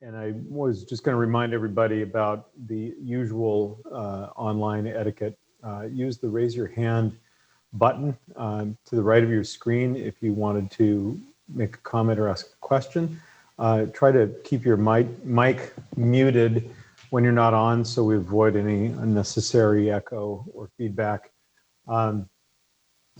And I was just going to remind everybody about the usual online etiquette. Use the raise your hand button to the right of your screen if you wanted to make a comment or ask a question. Try to keep your mic muted when you're not on so we avoid any unnecessary echo or feedback.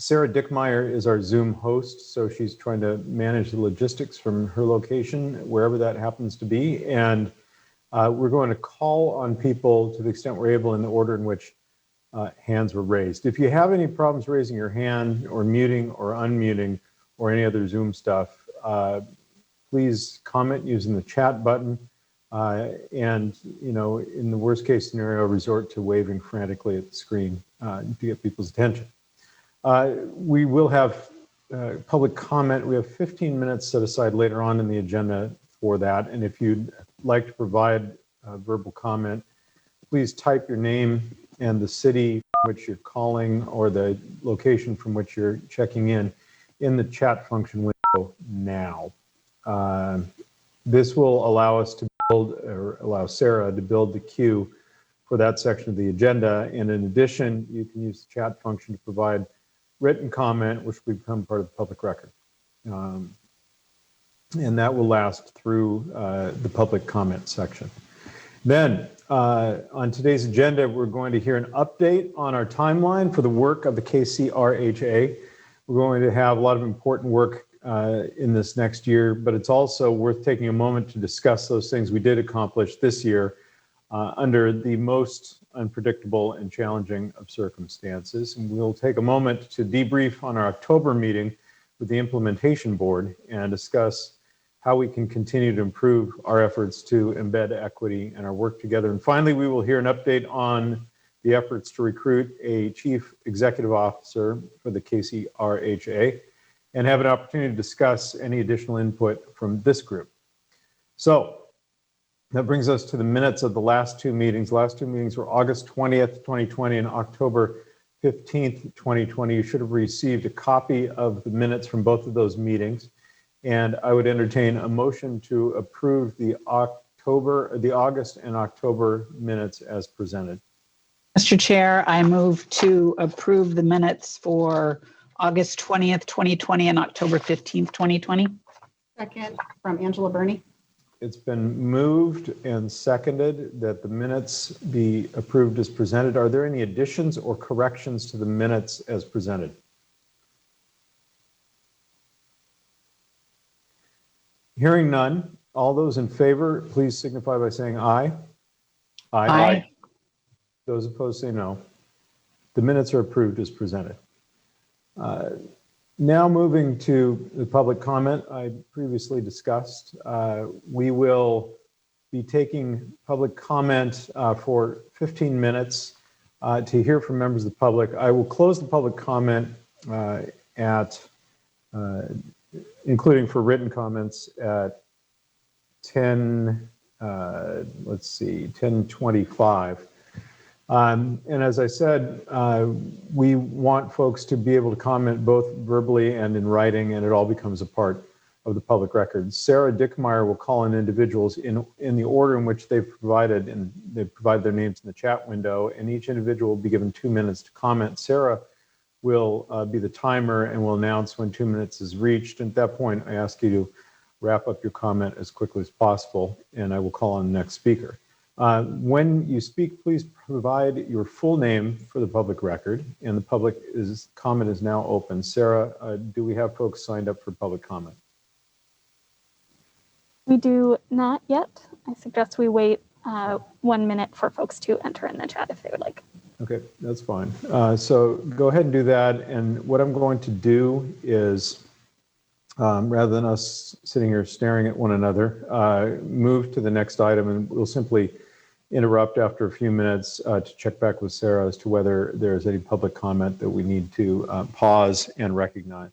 Sarah Dickmeyer is our Zoom host, so she's trying to manage the logistics from her location, wherever that happens to be. And we're going to call on people to the extent we're able in the order in which hands were raised. If you have any problems raising your hand or muting or unmuting or any other Zoom stuff, please comment using the chat button. And, you know, in the worst case scenario, resort to waving frantically at the screen to get people's attention. We will have public comment. We have 15 minutes set aside later on in the agenda for that. And if you'd like to provide verbal comment, please type your name and the city from which you're calling or the location from which you're checking in the chat function window now. This will allow us to build, or allow Sarah to build the queue for that section of the agenda. And in addition, you can use the chat function to provide written comment, which will become part of the public record. And that will last through the public comment section. Then on today's agenda, we're going to hear an update on our timeline for the work of the KCRHA. We're going to have a lot of important work in this next year, but it's also worth taking a moment to discuss those things we did accomplish this year under the most unpredictable and challenging of circumstances. And we'll take a moment to debrief on our October meeting with the implementation board and discuss how we can continue to improve our efforts to embed equity in our work together. And finally, we will hear an update on the efforts to recruit a chief executive officer for the KCRHA and have an opportunity to discuss any additional input from this group. So that brings us to the minutes of the last two meetings. The last two meetings were August 20th, 2020 and October 15th, 2020. You should have received a copy of the minutes from both of those meetings. And I would entertain a motion to approve the August and October minutes as presented. Mr. Chair, I move to approve the minutes for August 20th, 2020 and October 15th, 2020. Second, from Angela Burney. It's been moved and seconded that the minutes be approved as presented. Are there any additions or corrections to the minutes as presented? Hearing none, all those in favor, please signify by saying aye. Aye. Aye. Those opposed say no. The minutes are approved as presented. Now moving to the public comment I previously discussed. We will be taking public comment for 15 minutes to hear from members of the public. I will close the public comment including for written comments at 10:25. And as I said, we want folks to be able to comment both verbally and in writing, and it all becomes a part of the public record. Sarah Dickmeyer will call on individuals in the order in which they've provided, and they provide their names in the chat window, and each individual will be given 2 minutes to comment. Sarah will be the timer and will announce when 2 minutes is reached. And at that point, I ask you to wrap up your comment as quickly as possible, and I will call on the next speaker. When you speak, please provide your full name for the public record, and the public comment is now open. Sarah, do we have folks signed up for public comment? We do not yet. I suggest we wait 1 minute for folks to enter in the chat if they would like. Okay, that's fine. So go ahead and do that. And what I'm going to do is, rather than us sitting here staring at one another, move to the next item, and we'll simply interrupt after a few minutes to check back with Sarah as to whether there's any public comment that we need to pause and recognize.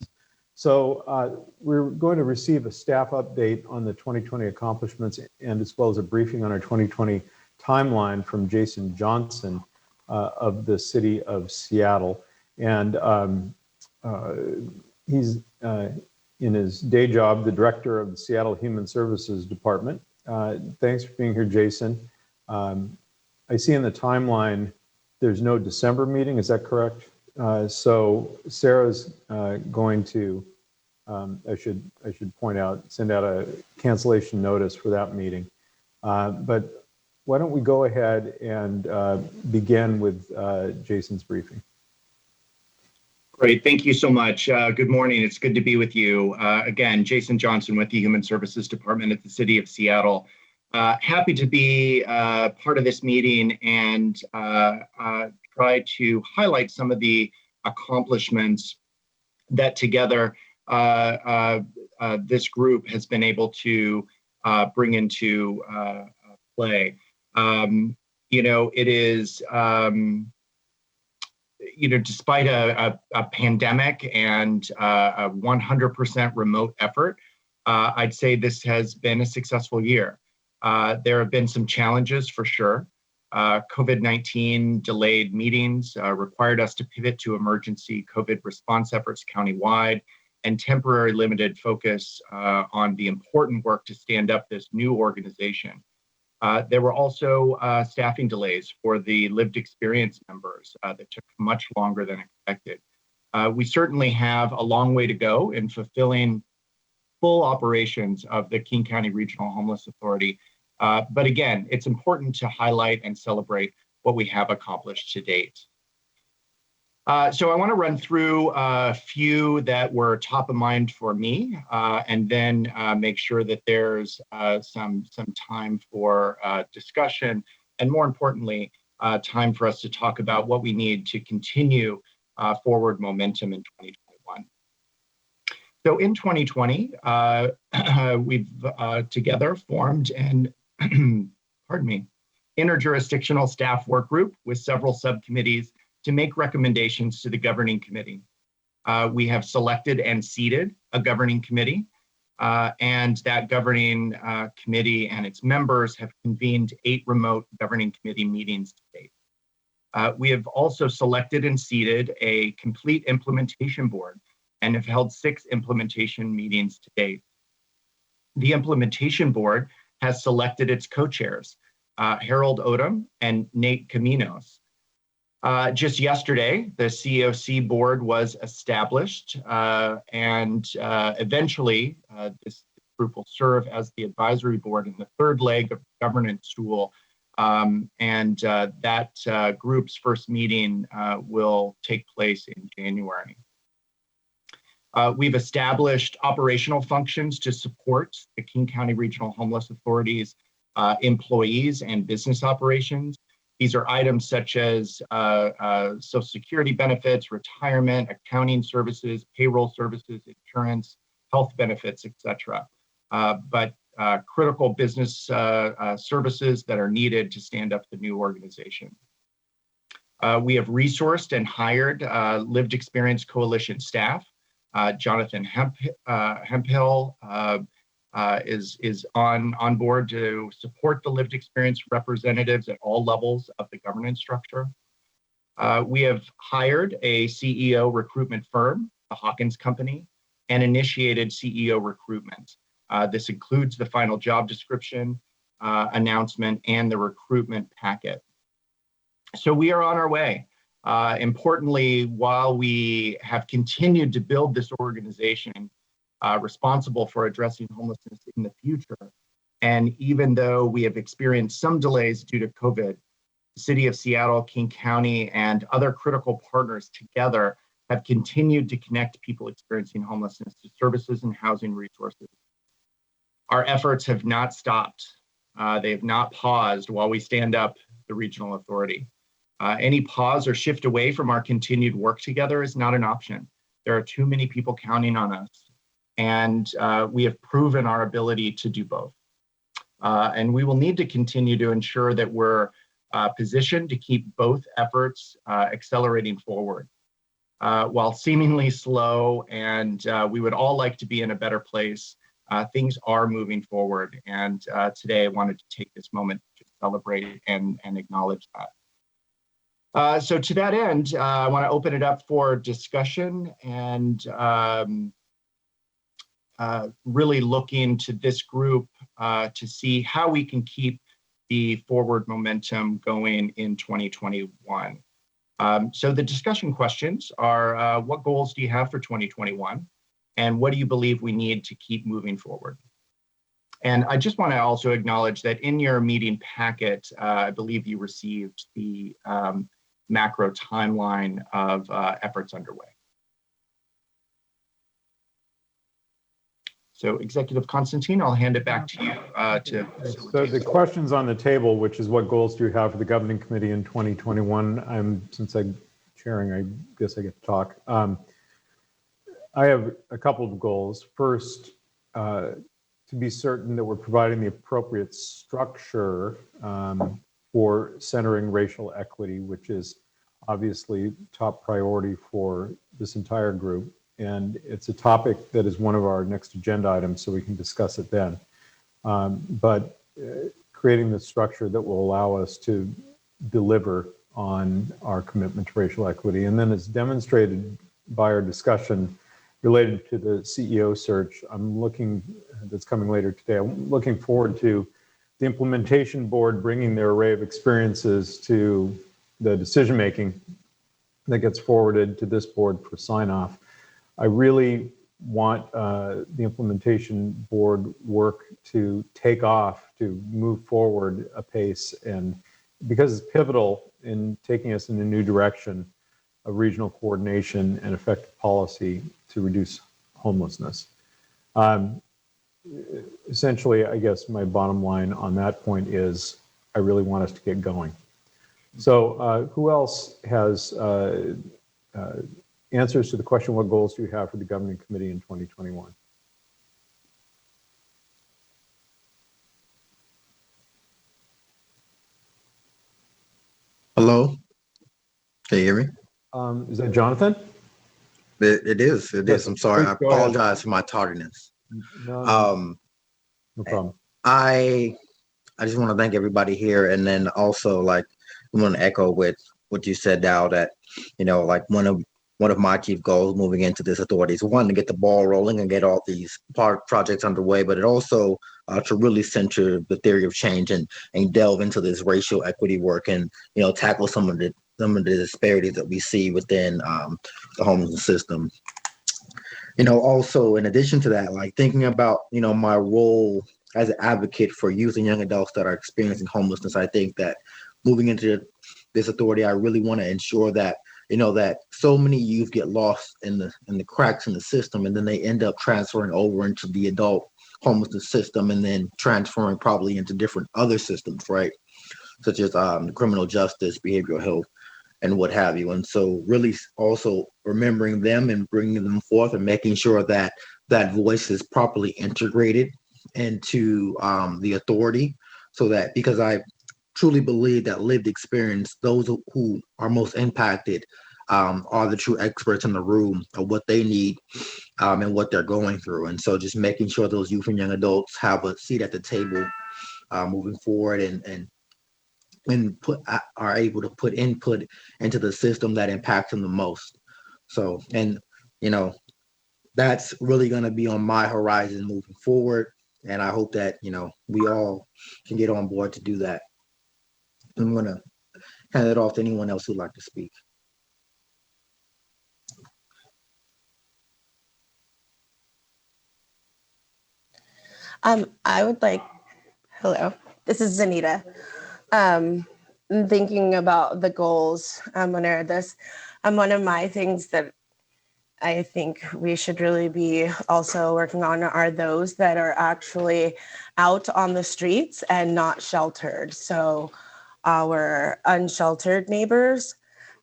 So we're going to receive a staff update on the 2020 accomplishments and as well as a briefing on our 2020 timeline from Jason Johnson of the city of Seattle. And he's in his day job, the director of the Seattle Human Services Department. Thanks for being here, Jason. I see in the timeline, there's no December meeting, is that correct? So Sarah's going to, I should point out, send out a cancellation notice for that meeting. But why don't we go ahead and begin with Jason's briefing. Great, thank you so much. Good morning, it's good to be with you. Again, Jason Johnson with the Human Services Department at the City of Seattle. Happy to be part of this meeting and try to highlight some of the accomplishments that together this group has been able to bring into play. It is, despite a pandemic and a 100% remote effort, I'd say this has been a successful year. There have been some challenges for sure. COVID-19 delayed meetings, required us to pivot to emergency COVID response efforts countywide, and temporary limited focus on the important work to stand up this new organization. There were also staffing delays for the lived experience members that took much longer than expected. We certainly have a long way to go in fulfilling full operations of the King County Regional Homeless Authority. But again, it's important to highlight and celebrate what we have accomplished to date. So I want to run through a few that were top of mind for me, and then make sure that there's some time for discussion, and more importantly, time for us to talk about what we need to continue forward momentum in 2021. So in 2020, we've together formed an interjurisdictional staff work group with several subcommittees to make recommendations to the governing committee. We have selected and seated a governing committee, and that governing committee and its members have convened 8 remote governing committee meetings to date. We have also selected and seated a complete implementation board and have held 6 implementation meetings to date. The implementation board has selected its co-chairs, Harold Odom and Nate Caminos. Just yesterday, the COC board was established, and eventually this group will serve as the advisory board in the 3rd leg of the governance stool, and that group's first meeting will take place in January. We've established operational functions to support the King County Regional Homeless Authority's employees and business operations. These are items such as Social Security benefits, retirement, accounting services, payroll services, insurance, health benefits, etc. But critical business services that are needed to stand up the new organization. We have resourced and hired Lived Experience Coalition staff. Jonathan Hemphill is on board to support the lived experience representatives at all levels of the governance structure. We have hired a CEO recruitment firm, the Hawkins Company, and initiated CEO recruitment. This includes the final job description, announcement, and the recruitment packet. So we are on our way. Importantly, while we have continued to build this organization responsible for addressing homelessness in the future, and even though we have experienced some delays due to COVID, the City of Seattle, King County, and other critical partners together have continued to connect people experiencing homelessness to services and housing resources. Our efforts have not stopped. They have not paused while we stand up the regional authority. Any pause or shift away from our continued work together is not an option. There are too many people counting on us, and we have proven our ability to do both. And we will need to continue to ensure that we're positioned to keep both efforts accelerating forward. While seemingly slow, and we would all like to be in a better place, things are moving forward. And today I wanted to take this moment to celebrate and acknowledge that. So to that end, I want to open it up for discussion, and really looking to this group to see how we can keep the forward momentum going in 2021. So the discussion questions are, what goals do you have for 2021? And what do you believe we need to keep moving forward? And I just want to also acknowledge that in your meeting packet, I believe you received the macro timeline of efforts underway. So Executive Constantine, I'll hand it back to you So the questions on the table, which is what goals do you have for the governing committee in 2021? Since I'm chairing, I guess I get to talk. I have a couple of goals. First, to be certain that we're providing the appropriate structure for centering racial equity, which is obviously top priority for this entire group. And it's a topic that is one of our next agenda items, so we can discuss it then. But creating the structure that will allow us to deliver on our commitment to racial equity. And then as demonstrated by our discussion related to the CEO search, that's coming later today, I'm looking forward to the implementation board bringing their array of experiences to the decision-making that gets forwarded to this board for sign-off. I really want the implementation board work to take off, to move forward apace, and because it's pivotal in taking us in a new direction of regional coordination and effective policy to reduce homelessness. Essentially, I guess my bottom line on that point is I really want us to get going. So who else has answers to the question, what goals do you have for the governing committee in 2021? Hello, can you hear me? Is that Jonathan? It is. Yes, I'm sorry. I please go ahead. apologize for my tardiness. No problem. I just want to thank everybody here, and then also like I want to echo with what you said, Dow, that like one of my chief goals moving into this authority is one, to get the ball rolling and get all these projects underway, but it also to really center the theory of change and delve into this racial equity work and tackle some of the disparities that we see within the homelessness system. Also in addition to that, like thinking about my role as an advocate for youth and young adults that are experiencing homelessness, I think that moving into this authority, I really want to ensure that that so many youth get lost in the cracks in the system, and then they end up transferring over into the adult homelessness system, and then transferring probably into different other systems, right? Such as criminal justice, behavioral health, and what have you. And so really also remembering them and bringing them forth and making sure that that voice is properly integrated into the authority, so that, because I truly believe that lived experience, those who are most impacted are the true experts in the room of what they need and what they're going through. And so just making sure those youth and young adults have a seat at the table moving forward and are able to put input into the system that impacts them the most. So, and that's really going to be on my horizon moving forward. And I hope that, we all can get on board to do that. I'm going to hand it off to anyone else who'd like to speak. I would like, hello, this is Zanita. Thinking about the goals when I read this, one of my things that I think we should really be also working on are those that are actually out on the streets and not sheltered. So our unsheltered neighbors,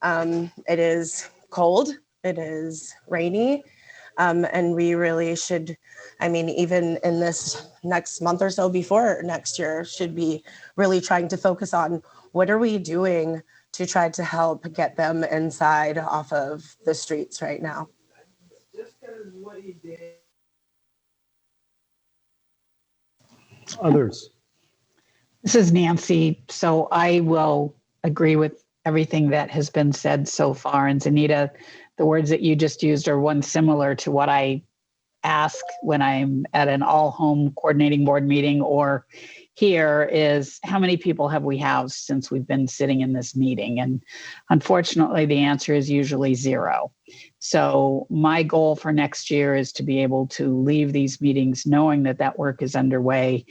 it is cold, it is rainy, and we really should, even in this next month or so before next year, should be really trying to focus on what are we doing to try to help get them inside off of the streets right now. Others? This is Nancy. So I will agree with everything that has been said so far. And Zanita, the words that you just used are one similar to what I ask when I'm at an all-home coordinating board meeting or here is, how many people have we housed since we've been sitting in this meeting? And unfortunately, the answer is usually 0. So my goal for next year is to be able to leave these meetings knowing that that work is underway.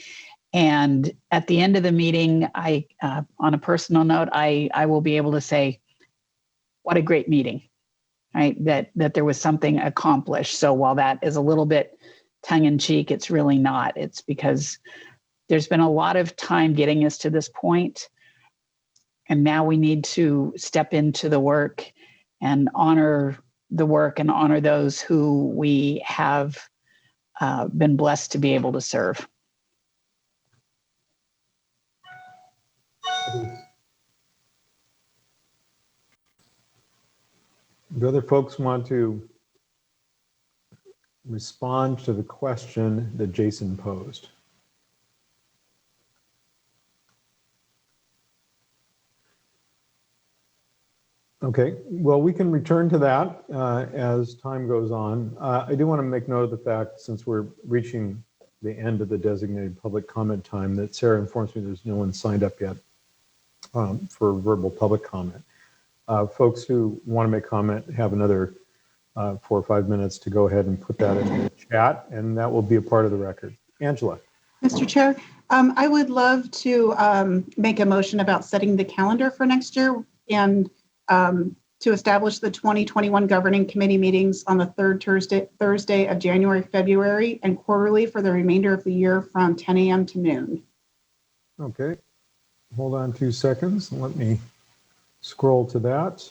And at the end of the meeting, on a personal note, I will be able to say, what a great meeting, right? That there was something accomplished. So while that is a little bit tongue in cheek, it's really not. It's because there's been a lot of time getting us to this point, and now we need to step into the work and honor the work and honor those who we have been blessed to be able to serve. Do other folks want to respond to the question that Jason posed? Okay, well, we can return to that as time goes on. I do want to make note of the fact, since we're reaching the end of the designated public comment time, that Sarah informs me there's no one signed up yet for verbal public comment. Folks who want to make comment have another 4 or 5 minutes to go ahead and put that in the chat, and that will be a part of the record. Angela. Mr. Chair, I would love to make a motion about setting the calendar for next year and to establish the 2021 Governing Committee meetings on the third Thursday of January, February, and quarterly for the remainder of the year from 10 a.m. to noon. Okay, hold on 2 seconds. Let me scroll to that.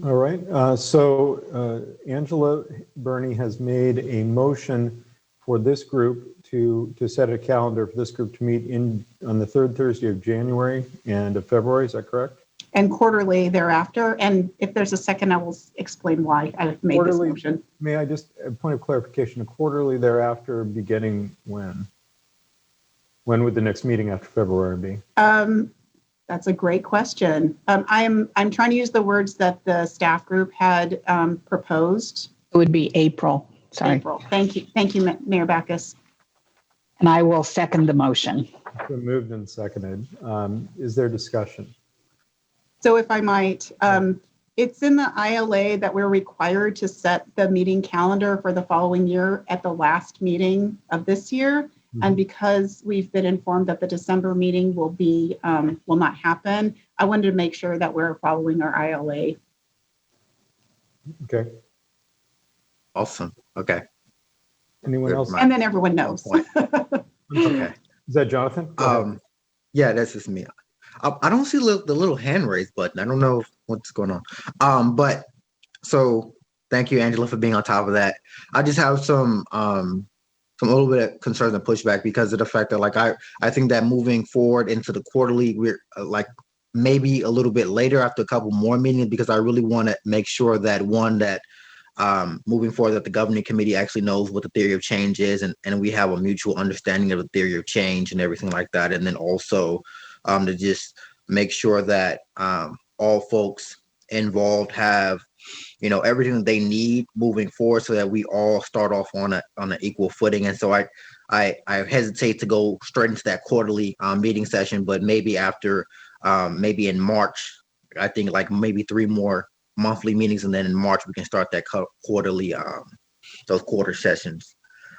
All right, so Angela Burney has made a motion for this group to set a calendar for this group to meet on the third Thursday of January and of February. Is that correct? And quarterly thereafter. And if there's a second, I will explain why I've made this motion. May I just, a point of clarification, quarterly thereafter beginning when? When would the next meeting after February be? That's a great question. I'm trying to use the words that the staff group had proposed. It would be April. Sorry. April. Thank you, Mayor Backus. And I will second the motion. It's been moved and seconded. Is there discussion? So if I might, it's in the ILA that we're required to set the meeting calendar for the following year at the last meeting of this year. Mm-hmm. And because we've been informed that the December meeting will not happen, I wanted to make sure that we're following our ILA. Okay. Awesome. Okay. Anyone else? And then everyone knows. Okay. Is that Jonathan? Yeah, that's just me. I don't see the little hand raise button. I don't know what's going on. But so thank you, Angela, for being on top of that. I just have some a little bit of concerns and pushback because of the fact that, like, I think that moving forward into the quarterly, we're like maybe a little bit later after a couple more meetings, because I really want to make sure that moving forward, that the governing committee actually knows what the theory of change is, and we have a mutual understanding of the theory of change and everything like that. And then also to just make sure that all folks involved have, everything that they need moving forward, so that we all start off on an equal footing. And so I hesitate to go straight into that quarterly meeting session, but maybe after, maybe in March, I think like maybe 3 more monthly meetings, and then in March we can start that quarterly, those quarter sessions.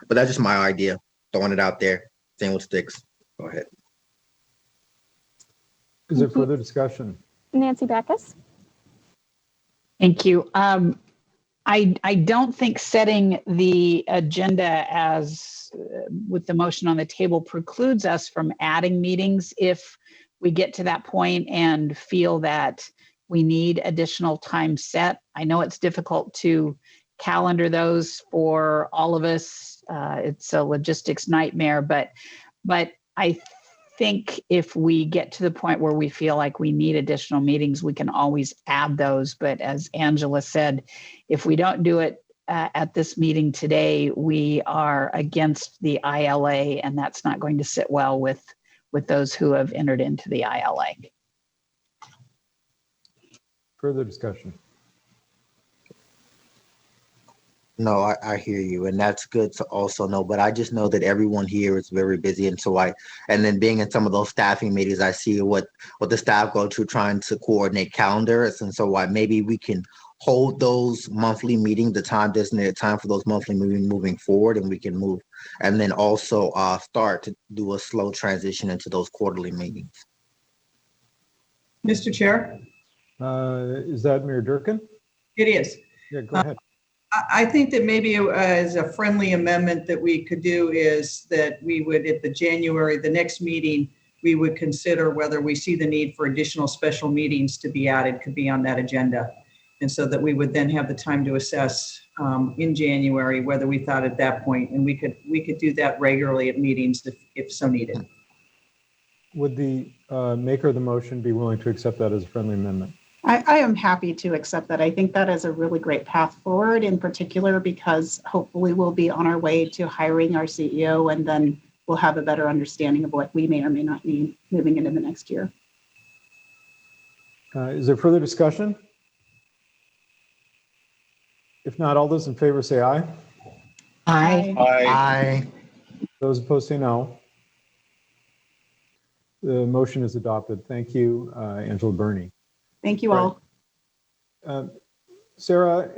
But that's just my idea, throwing it out there, seeing what sticks. Go ahead. Is there further discussion? Nancy Backus. Thank you. I don't think setting the agenda as with the motion on the table precludes us from adding meetings if we get to that point and feel that we need additional time set. I know it's difficult to calendar those for all of us. It's a logistics nightmare, but I think if we get to the point where we feel like we need additional meetings, we can always add those. But as Angela said, if we don't do it at this meeting today, we are against the ILA, and that's not going to sit well with those who have entered into the ILA. Further discussion? No, I hear you, and that's good to also know. But I just know that everyone here is very busy, and and then being in some of those staffing meetings, I see what the staff go to trying to coordinate calendars, and so maybe we can hold those monthly meetings, the time designated time for those monthly meetings moving forward, and we can move, and then also start to do a slow transition into those quarterly meetings. Mr. Chair, Is that Mayor Durkin? it is. Yeah, go ahead. I think that maybe as a friendly amendment that we could do is that we would, at the next meeting, we would consider whether we see the need for additional special meetings to be added, could be on that agenda. And so that we would then have the time to assess in January whether we thought at that point, and we could do that regularly at meetings if so needed. Would the maker of the motion be willing to accept that as a friendly amendment? I am happy to accept that. I think that is a really great path forward, in particular because hopefully we'll be on our way to hiring our CEO, and then we'll have a better understanding of what we may or may not need moving into the next year. Is there further discussion? If not, all those in favor say aye. Aye. Aye. Those opposed say no. The motion is adopted. Thank you, Angela Burney. Thank you all. Sarah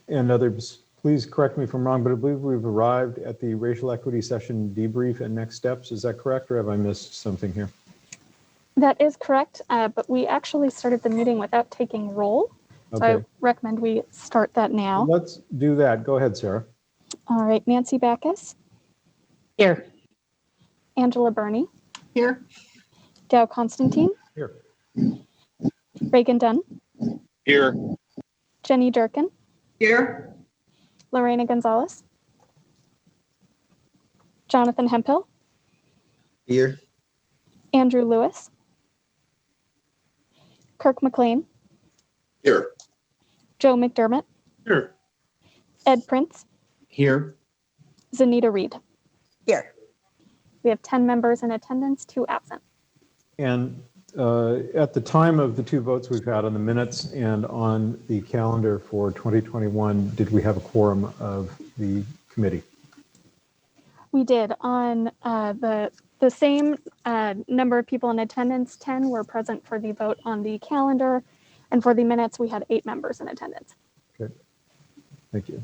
and others, please correct me if I'm wrong, but I believe we've arrived at the racial equity session debrief and next steps. Is that correct, or have I missed something here? That is correct, but we actually started the meeting without taking roll. So Okay. I recommend we start that now. Let's do that. Go ahead, Sarah. All right, Nancy Backus, Here. Angela Burney, Here. Dow Constantine, Here. Reagan Dunn, Here. Jenny Durkin, Here, Lorena Gonzalez, Jonathan Hemphill, Here. Andrew Lewis, Kirk McLean, Here. Joe McDermott, Here. Ed Prince, Here. Zanita Reed. Here. We have 10 members in attendance, 2 absent. And at the time of the 2 votes we've had on the minutes and on the calendar for 2021, did we have a quorum of the committee? We did. On the same number of people in attendance, 10 were present for the vote on the calendar, and for the minutes, we had 8 members in attendance. Okay, thank you.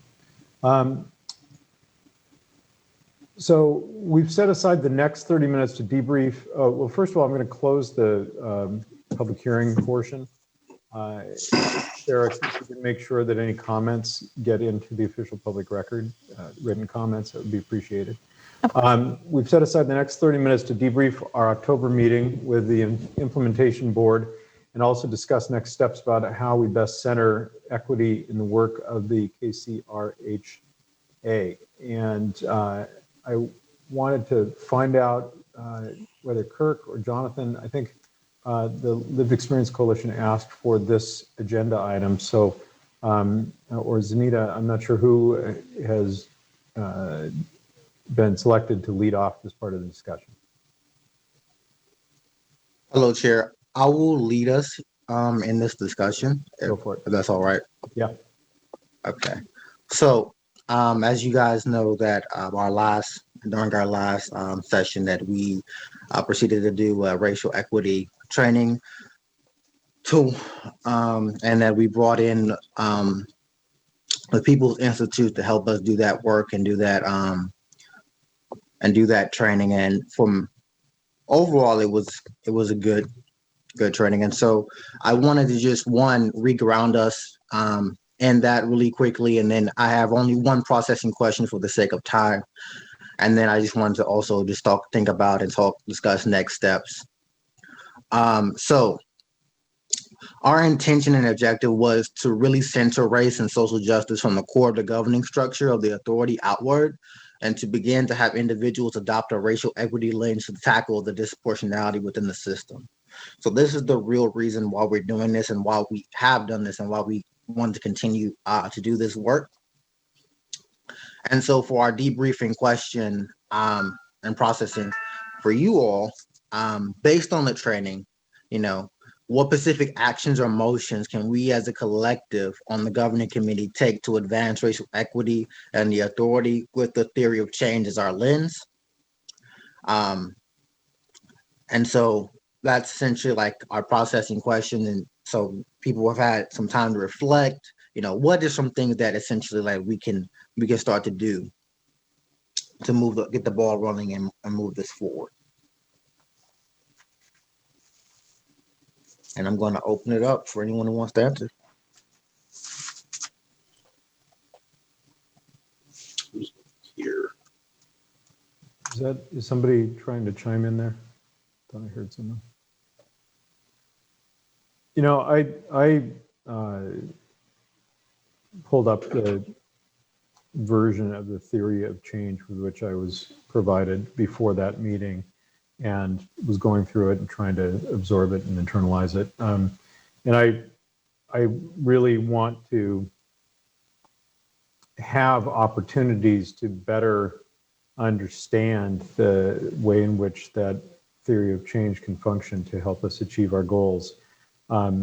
So we've set aside the next 30 minutes to debrief. Well, first of all, I'm going to close the public hearing portion. Sarah, if you can make sure that any comments get into the official public record, written comments, that would be appreciated. We've set aside the next 30 minutes to debrief our October meeting with the implementation board and also discuss next steps about how we best center equity in the work of the KCRHA. And I wanted to find out whether Kirk or Jonathan, I think the Lived Experience Coalition asked for this agenda item. So, or Zanita, I'm not sure who has been selected to lead off this part of the discussion. Hello, Chair. I will lead us in this discussion. Go for it. If that's all right. Yeah. Okay. So, as you guys know, that during our last session, that we proceeded to do racial equity training tool, and that we brought in the People's Institute to help us do that work and do that training. And from overall, it was a good training. And so I wanted to just reground us in that really quickly. And then I have only one processing question for the sake of time. And then I just wanted to also just think about and discuss next steps. So our intention and objective was to really center race and social justice from the core of the governing structure of the authority outward, and to begin to have individuals adopt a racial equity lens to tackle the disproportionality within the system. So this is the real reason why we're doing this and why we have done this and why we want to continue to do this work. And so for our debriefing question and processing for you all, based on the training, what specific actions or motions can we as a collective on the governing committee take to advance racial equity and the authority with the theory of change as our lens? And so that's essentially like our processing question. And so people have had some time to reflect, what are some things that essentially like we can start to do to get the ball rolling and move this forward. And I'm going to open it up for anyone who wants to answer. Who's here? Is somebody trying to chime in there? Thought I heard someone. I pulled up the version of the theory of change with which I was provided before that meeting, and was going through it and trying to absorb it and internalize it. And I really want to have opportunities to better understand the way in which that theory of change can function to help us achieve our goals. I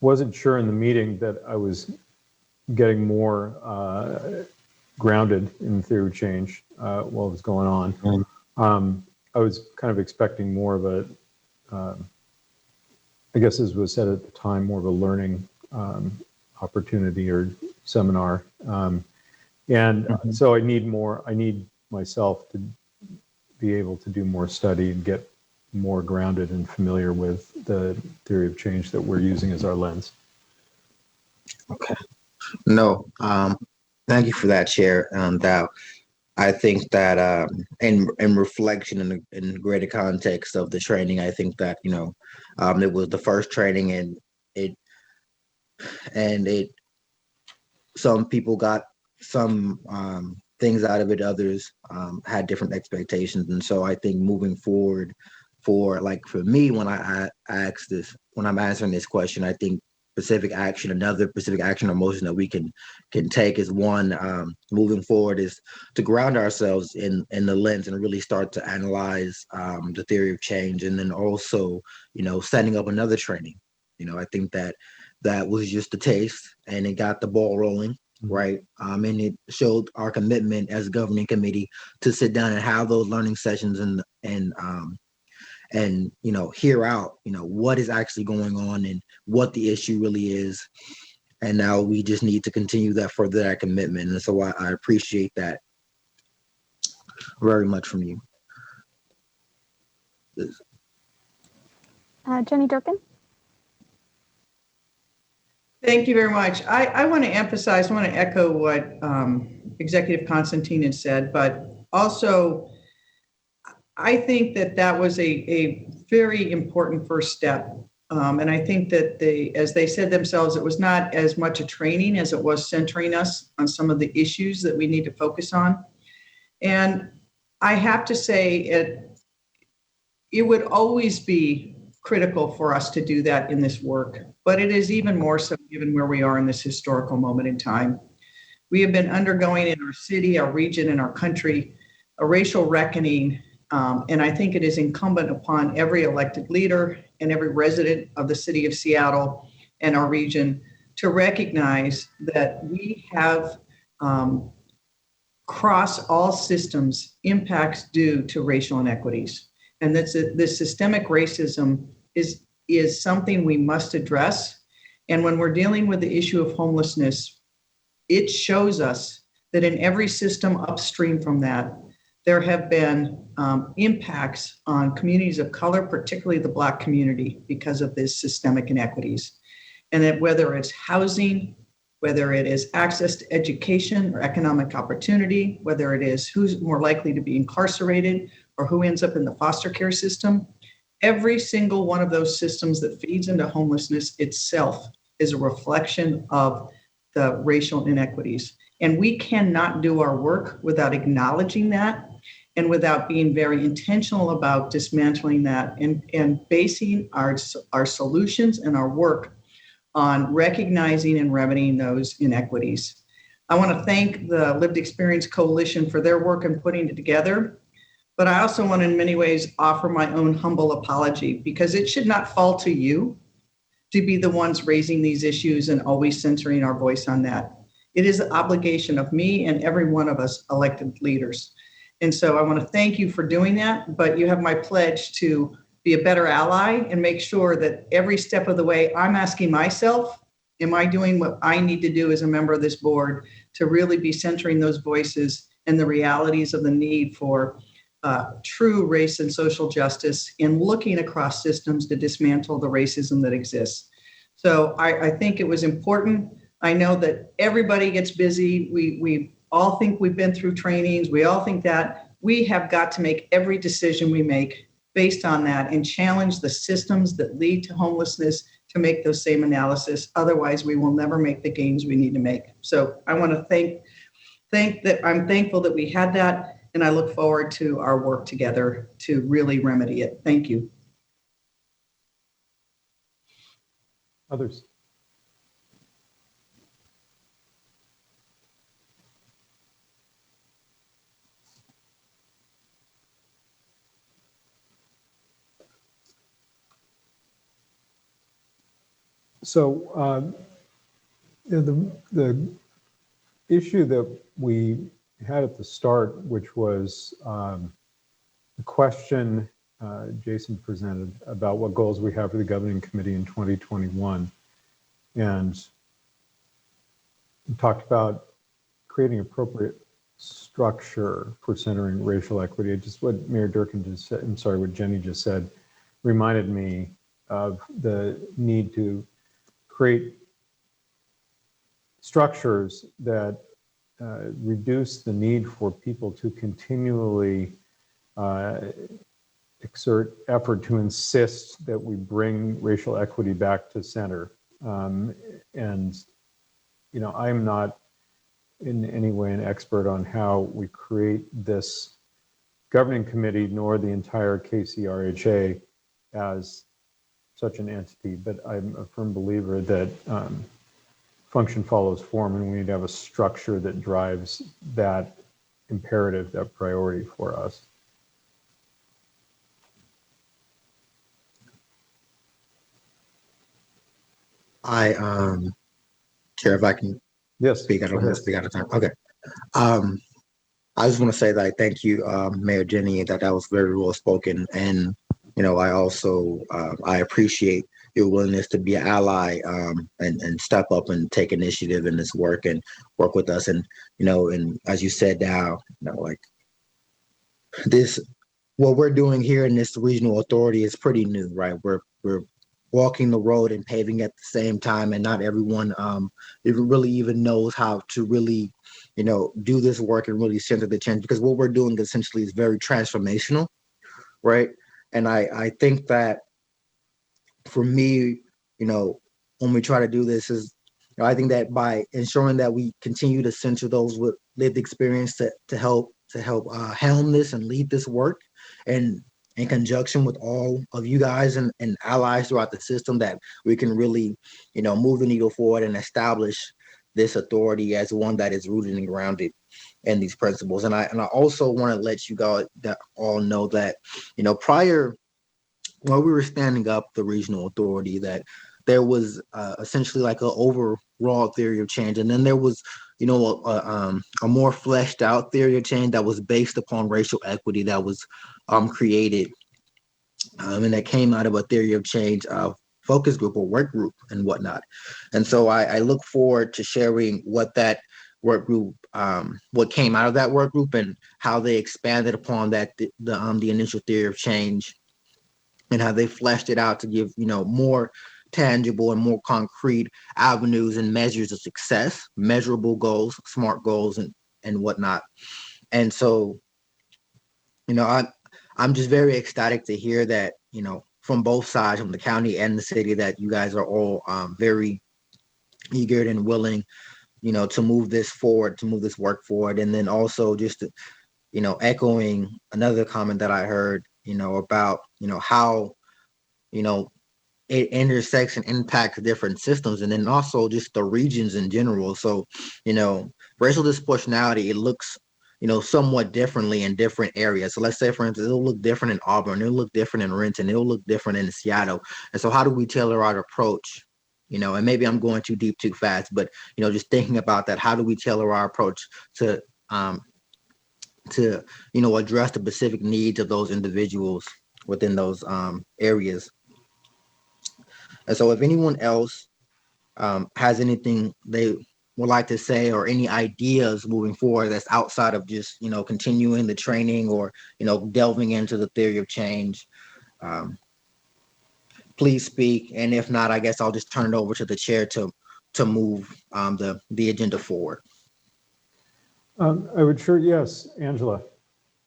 wasn't sure in the meeting that I was getting more grounded in the theory of change while it was going on. I was kind of expecting more of a, I guess as was said at the time, more of a learning opportunity or seminar. So I need myself to be able to do more study and get more grounded and familiar with the theory of change that we're using as our lens. Okay. No, thank you for that, Chair. That I think that in reflection in greater context of the training, I think that it was the first training, and it some people got some things out of it, others had different expectations, and so I think moving forward, for me, when I ask this, when I'm answering this question, I think another specific action or motion that we can take is one, moving forward, is to ground ourselves in the lens and really start to analyze the theory of change, and then also setting up another training. I think that was just a taste, and it got the ball rolling. Right. And it showed our commitment as a governing committee to sit down and have those learning sessions and hear out, what is actually going on and what the issue really is. And now we just need to continue that further, that commitment. And so I appreciate that very much from you. Jenny Durkin. Thank you very much. I want to echo what Executive Constantine had said, but also I think that was a very important first step. And I think that as they said themselves, it was not as much a training as it was centering us on some of the issues that we need to focus on. And I have to say, it would always be critical for us to do that in this work, but it is even more so given where we are in this historical moment in time. We have been undergoing in our city, our region, and our country a racial reckoning, and I think it is incumbent upon every elected leader and every resident of the city of Seattle and our region to recognize that we have cross all systems impacts due to racial inequities. And this systemic racism is something we must address. And when we're dealing with the issue of homelessness, it shows us that in every system upstream from that, there have been impacts on communities of color, particularly the Black community, because of this systemic inequities. And that whether it's housing, whether it is access to education or economic opportunity, whether it is who's more likely to be incarcerated or who ends up in the foster care system, every single one of those systems that feeds into homelessness itself is a reflection of the racial inequities. And we cannot do our work without acknowledging that and without being very intentional about dismantling that and basing our solutions and our work on recognizing and remedying those inequities. I want to thank the Lived Experience Coalition for their work in putting it together. But I also want to, in many ways, offer my own humble apology, because it should not fall to you to be the ones raising these issues and always centering our voice on that. It is the obligation of me and every one of us elected leaders. And so I want to thank you for doing that, but you have my pledge to be a better ally and make sure that every step of the way I'm asking myself, am I doing what I need to do as a member of this board to really be centering those voices and the realities of the need for true race and social justice and looking across systems to dismantle the racism that exists. So I think it was important. I know that everybody gets busy. We all think we've been through trainings. We all think that we have got to make every decision we make based on that and challenge the systems that lead to homelessness to make those same analysis. Otherwise, we will never make the gains we need to make. So I want to thank that. I'm thankful that we had that. And I look forward to our work together to really remedy it. Thank you. Others? So the issue that we had at the start, which was the question Jason presented about what goals we have for the governing committee in 2021, and we talked about creating appropriate structure for centering racial equity. Just what Mayor Durkin just said, I'm sorry, what Jenny just said, reminded me of the need to create structures that reduce the need for people to continually exert effort to insist that we bring racial equity back to center. And, you know, I'm not in any way an expert on how we create this governing committee, nor the entire KCRHA as such an entity, but I'm a firm believer that function follows form, and we need to have a structure that drives that imperative, that priority for us. Chair, if I can Yes. speak, I don't want to speak out of time. Okay. I just want to say that I thank you, Mayor Jenny, that was very well spoken. And, you know, I also, I appreciate your willingness to be an ally and step up and take initiative in this work and work with us. And, you know, and as you said now, you know, like this, what we're doing here in this regional authority is pretty new, right? We're walking the road and paving at the same time, and not everyone really even knows how to really, you know, do this work and really center the change, because what we're doing essentially is very transformational, right? And I think that for me, you know, when we try to do this is, you know, I think that by ensuring that we continue to center those with lived experience to help helm this and lead this work, and in conjunction with all of you guys and allies throughout the system, that we can really, you know, move the needle forward and establish this authority as one that is rooted and grounded in these principles. And I also want to let you guys all know that, you know, prior, while we were standing up the regional authority, that there was essentially like an overall theory of change, and then there was, you know, a more fleshed out theory of change that was based upon racial equity that was created, and that came out of a theory of change focus group or work group and whatnot. And so I look forward to sharing what that work group, what came out of that work group, and how they expanded upon that the initial theory of change, and how they fleshed it out to give, you know, more tangible and more concrete avenues and measures of success, measurable goals, smart goals, and whatnot. And so, you know, I'm just very ecstatic to hear that, you know, from both sides, from the county and the city, that you guys are all very eager and willing, you know, to move this forward, to move this work forward. And then also just, to, you know, echoing another comment that I heard, you know, about, you know, how, you know, it intersects and impacts different systems, and then also just the regions in general. So, you know, racial disproportionality, it looks, somewhat differently in different areas. So let's say, for instance, it'll look different in Auburn, it'll look different in Renton, it'll look different in Seattle. And so how do we tailor our approach? And maybe I'm going too deep too fast, but just thinking about that, how do we tailor our approach to address the specific needs of those individuals within those areas? And so if anyone else has anything they would like to say or any ideas moving forward that's outside of just continuing the training or delving into the theory of change, please speak. And if not, I guess I'll just turn it over to the chair to move the agenda forward. I would sure, yes, Angela.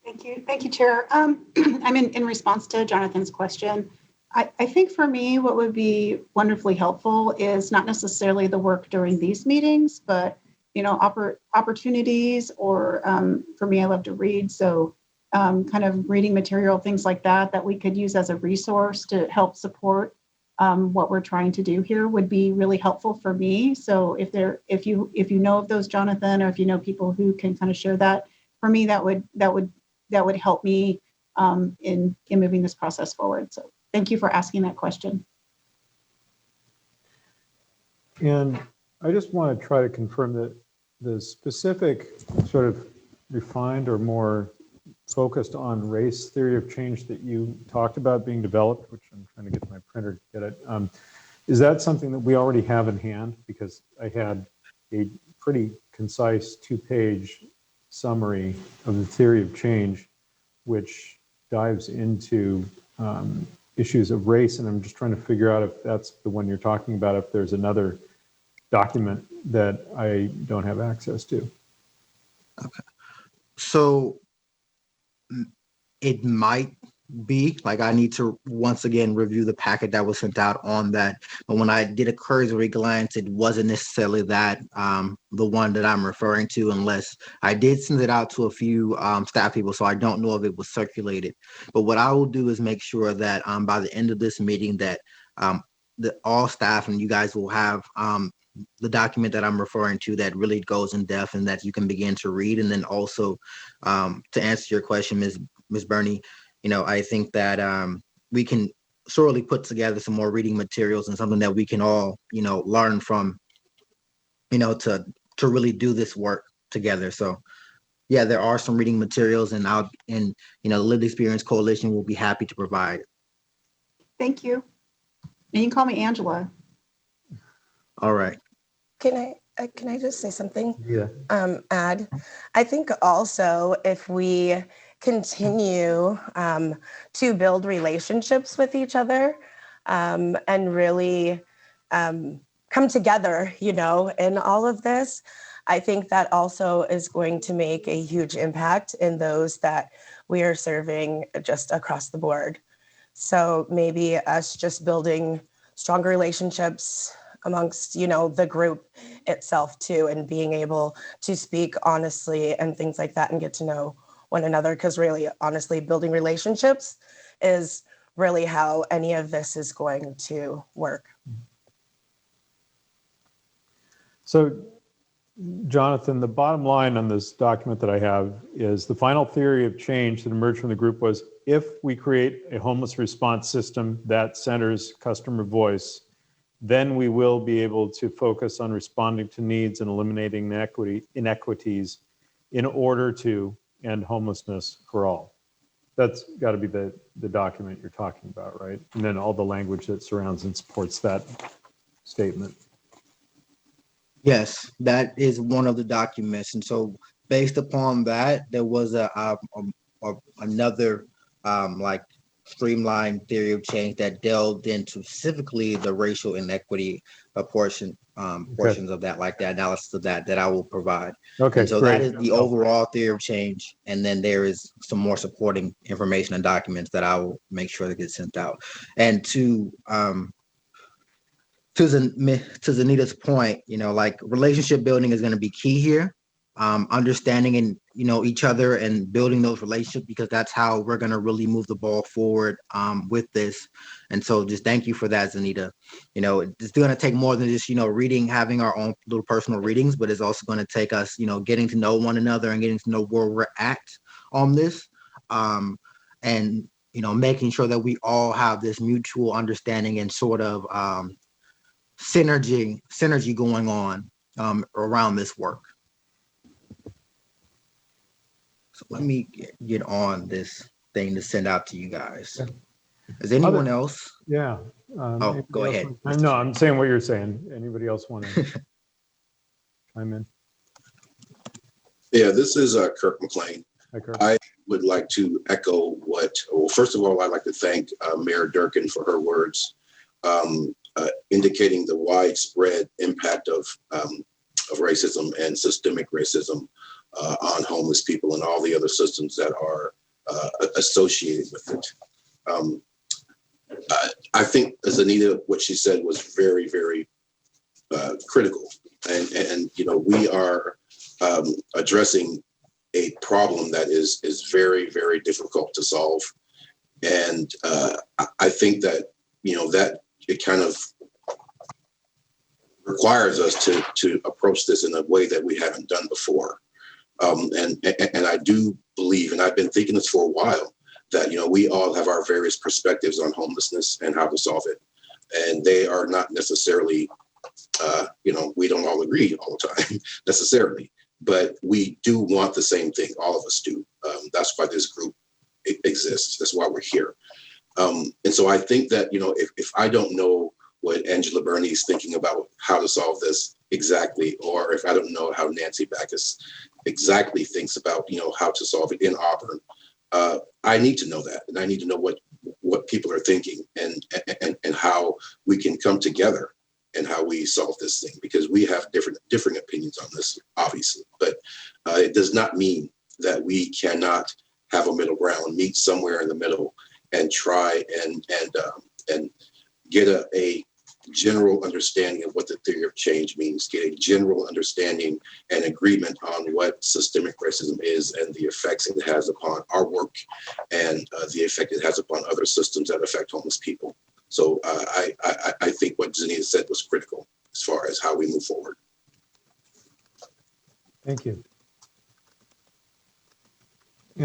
Thank you, Chair. I mean, in response to Jonathan's question, I think for me, what would be wonderfully helpful is not necessarily the work during these meetings, but opportunities, or for me, I love to read, so kind of reading material, things like that we could use as a resource to help support what we're trying to do here would be really helpful for me. So if you know of those, Jonathan, or if you know people who can kind of share that, for me, that would help me in moving this process forward. So thank you for asking that question. And I just want to try to confirm that the specific sort of refined or more focused on race theory of change that you talked about being developed, which I'm trying to get to my printer to get it, is that something that we already have in hand? Because I had a pretty concise 2-page summary of the theory of change, which dives into issues of race, and I'm just trying to figure out if that's the one you're talking about, if there's another document that I don't have access to. Okay. So it might be like I need to once again review the packet that was sent out on that. But when I did a cursory glance, it wasn't necessarily that the one that I'm referring to, unless I did send it out to a few staff people. So I don't know if it was circulated. But what I will do is make sure that by the end of this meeting that all staff and you guys will have the document that I'm referring to that really goes in depth and that you can begin to read. And then also to answer your question, Ms. Burney, I think that we can sorely put together some more reading materials and something that we can all, learn from, to really do this work together. So yeah, there are some reading materials, and the Lived Experience Coalition will be happy to provide. Thank you. And you can call me Angela. All right. Can I just say something? Yeah. Add, I think also if we continue to build relationships with each other and really come together, in all of this, I think that also is going to make a huge impact in those that we are serving just across the board. So maybe us just building stronger relationships amongst, the group itself too, and being able to speak honestly and things like that and get to know one another. Because really, honestly, building relationships is really how any of this is going to work. So, Jonathan, the bottom line on this document that I have is the final theory of change that emerged from the group was, if we create a homeless response system that centers customer voice, then we will be able to focus on responding to needs and eliminating inequities in order to end homelessness for all. That's got to be the document you're talking about, right? And then all the language that surrounds and supports that statement. Yes, that is one of the documents. And so based upon that, there was another like streamlined theory of change that delved into specifically the racial inequity portions of that, like the analysis of that I will provide. Okay, and so great. That is the overall theory of change. And then there is some more supporting information and documents that I will make sure that get sent out. And to Zanita's point, like relationship building is going to be key here. understanding and each other and building those relationships, because that's how we're going to really move the ball forward with this. And so just thank you for that, Zanita. It's going to take more than just reading, having our own little personal readings, but it's also going to take us getting to know one another and getting to know where we're at on this, and making sure that we all have this mutual understanding and sort of synergy going on around this work. So let me get on this thing to send out to you guys. Is anyone else? Yeah. Oh, go ahead. No, I'm saying what you're saying. Anybody else want to chime in? Yeah, this is Kirk McLean. Hi, Kirk. I would like to echo first of all, I'd like to thank Mayor Durkin for her words, indicating the widespread impact of racism and systemic racism on homeless people and all the other systems that are associated with it. I think, as Anita, what she said was very, very critical. And we are addressing a problem that is very, very difficult to solve. And I think that, that it kind of requires us to approach this in a way that we haven't done before. And I do believe, and I've been thinking this for a while, that, we all have our various perspectives on homelessness and how to solve it. And they are not necessarily, we don't all agree all the time necessarily, but we do want the same thing. All of us do. That's why this group exists. That's why we're here. And so I think that, if I don't know what Angela Burney is thinking about how to solve this exactly, or if I don't know how Nancy Backus exactly thinks about, how to solve it in Auburn, I need to know that. And I need to know what people are thinking and how we can come together and how we solve this thing, because we have different opinions on this, obviously, but it does not mean that we cannot have a middle ground, meet somewhere in the middle and try and get a general understanding of what the theory of change means, get a general understanding and agreement on what systemic racism is and the effects it has upon our work and the effect it has upon other systems that affect homeless people. So I think what Zanita said was critical as far as how we move forward. Thank you.